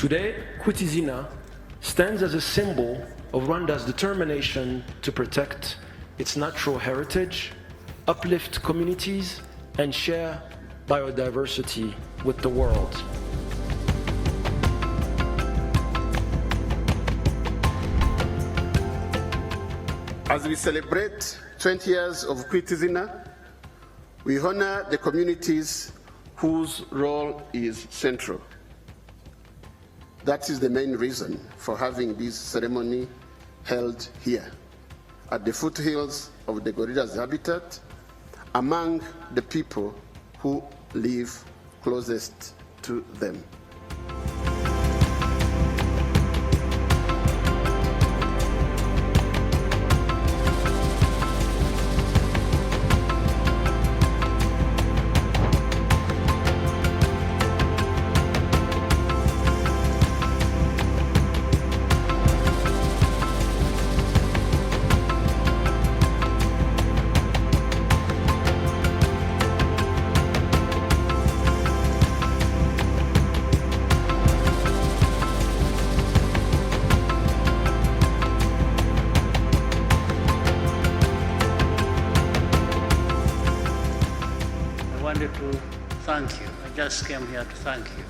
Today, Kwita Izina stands as a symbol of Rwanda's determination to protect its natural heritage, uplift communities, and share biodiversity with the world. As we celebrate 20 years of Kwita Izina, we honor the communities whose role is central. That is the main reason for having this ceremony held here, at the foothills of the gorilla's habitat, among the people who live closest to them. I wanted to thank you. I just came here to thank you.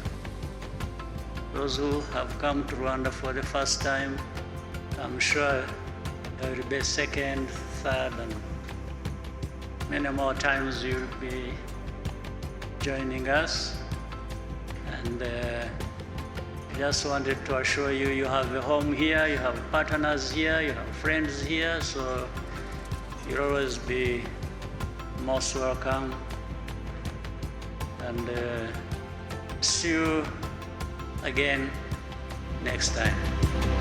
Those who have come to Rwanda for the first time, I'm sure there will be second, third, and many more times you'll be joining us. And I just wanted to assure you, you have a home here, you have partners here, you have friends here, so you'll always be most welcome. And see you again next time.